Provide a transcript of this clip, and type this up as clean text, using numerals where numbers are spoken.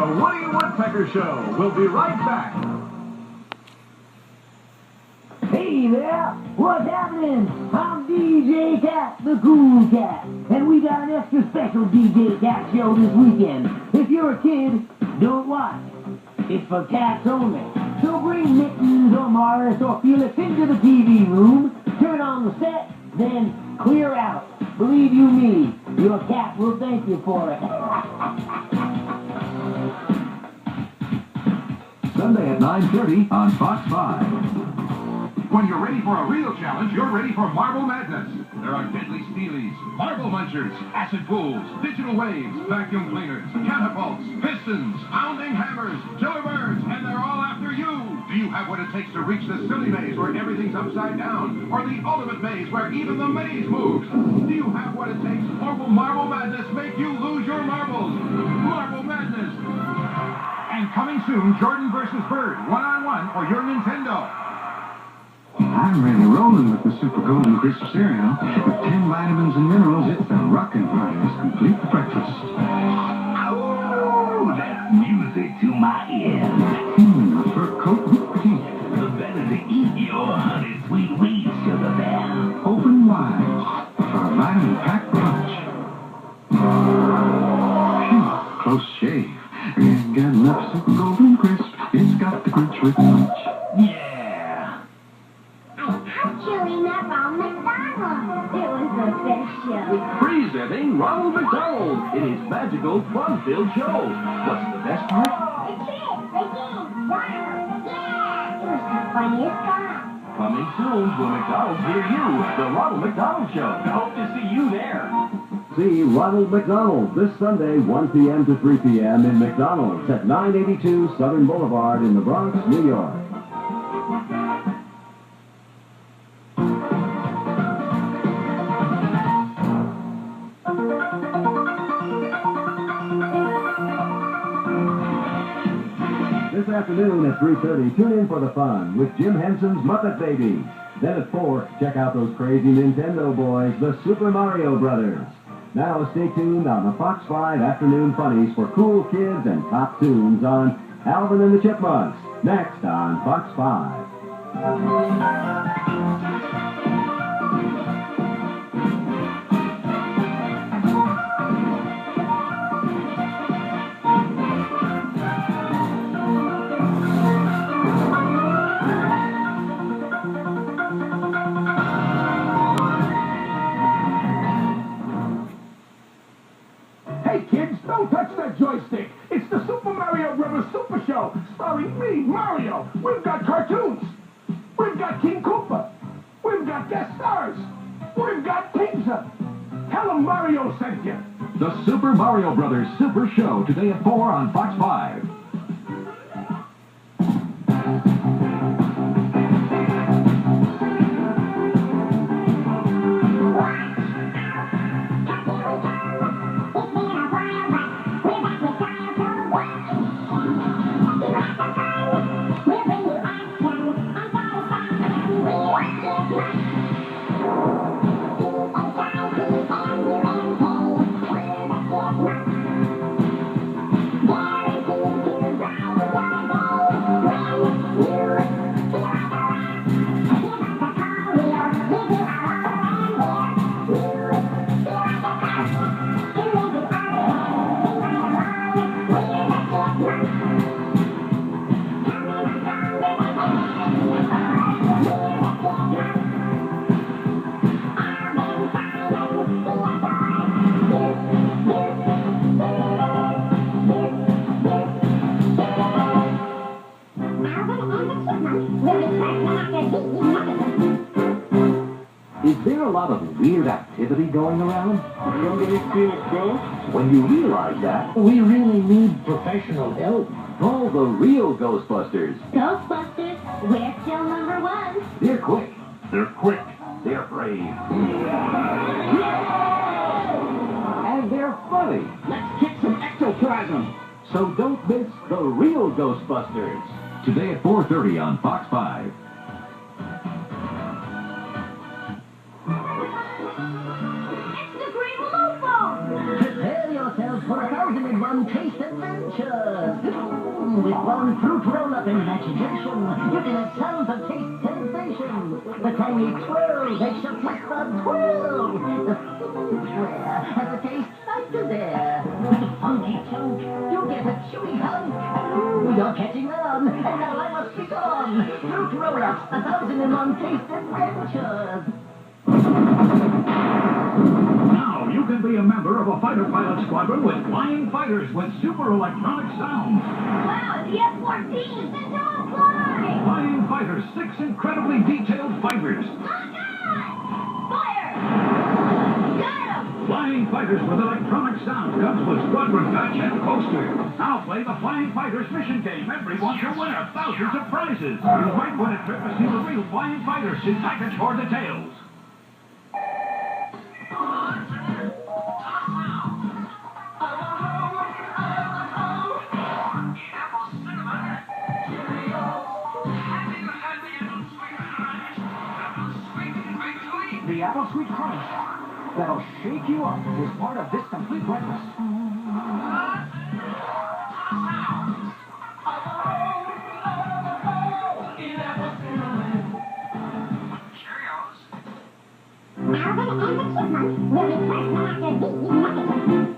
The Woody Woodpecker Show. We'll be right back. Hey there, what's happening? I'm DJ Cat, the cool cat, and we got an extra special DJ Cat show this weekend. If you're a kid, don't watch. It's for cats only. So bring Mittens or Morris or Felix into the TV room, turn on the set, then clear out. Believe you me, your cat will thank you for it. Sunday at 9:30 on Fox 5. When you're ready for a real challenge, you're ready for Marble Madness. There are deadly steelies, marble munchers, acid pools, digital waves, vacuum cleaners, catapults, pistons, pounding hammers, killer birds, and they're all after you. Do you have what it takes to reach the silly maze where everything's upside down, or the ultimate maze where even the maze moves? Do you have what it takes, or will Marble Madness make you lose your marbles? Marble Madness. And coming soon, Jordan versus Bird, one-on-one for your Nintendo. I'm really rolling with the Super Golden Crisp cereal. With 10 vitamins and minerals, it's the rockin' party's complete breakfast. Oh, that's music to my ears. A fur coat with pink. The better to eat your honey sweet wheat, sugar bear. Open wide for a vitamin-packed lunch. Phew, close shave. Ain't got enough Super Golden Crisp. It's got the crunch with punch. Yeah. Chewing that from McDonald's. It was the best show. Presenting Ronald McDonald in his magical, fun-filled show. What's the best part? The trick, the game, Ronald. Yeah, it was the funniest part. Coming soon to McDonald's Near You, the Ronald McDonald Show. Hope to see you there. See Ronald McDonald this Sunday, 1 p.m. to 3 p.m. in McDonald's at 982 Southern Boulevard in the Bronx, New York. This afternoon at 3:30, tune in for the fun with Jim Henson's Muppet Babies. Then at 4, check out those crazy Nintendo boys, the Super Mario Brothers. Now stay tuned on the Fox 5 Afternoon Funnies for cool kids and top tunes on Alvin and the Chipmunks. Next on Fox 5. Don't touch that joystick. It's the Super Mario Brothers Super Show, starring me, Mario. We've got cartoons. We've got King Koopa. We've got guest stars. We've got pizza. Tell them Mario sent you. The Super Mario Brothers Super Show, today at 4 on Fox 5. Is there a lot of weird activity going around? Somebody feel a ghost? When you realize that, We really need professional help. call the real Ghostbusters. Ghostbusters, we're still number one. They're quick. They're quick. They're brave. And they're funny. Let's kick some ectoplasm. So don't miss the real Ghostbusters. Today at 4:30 on Fox 5. It's the Green Loofah. Prepare yourselves for 1,001 taste adventure. adventures. With one fruit roll-up imagination, you can have sounds of taste sensation. The tangy twirl makes your taste bud twirl. The square and the taste like dessert. With a funky chunk, you get a chewy hunk. Ooh, you're catching on, and now I must be gone. Fruit roll-ups, 1,001 taste adventures. Now you can be a member of a fighter pilot squadron with flying fighters with super electronic sound. Wow, the F-14! Then don't fly! Flying fighters, 6 incredibly detailed fighters. Lock on! Fire! Got him! Flying fighters with electronic sound comes with squadron patch and poster. Now play the Flying Fighters mission game. Everyone's a winner. Thousands of prizes. You might win a trip to see the real Flying Fighters. See package for details. The Apple Sweet Crunch that'll shake you up is part of this complete breakfast. Alvin and the Chipmunks will request after these messages.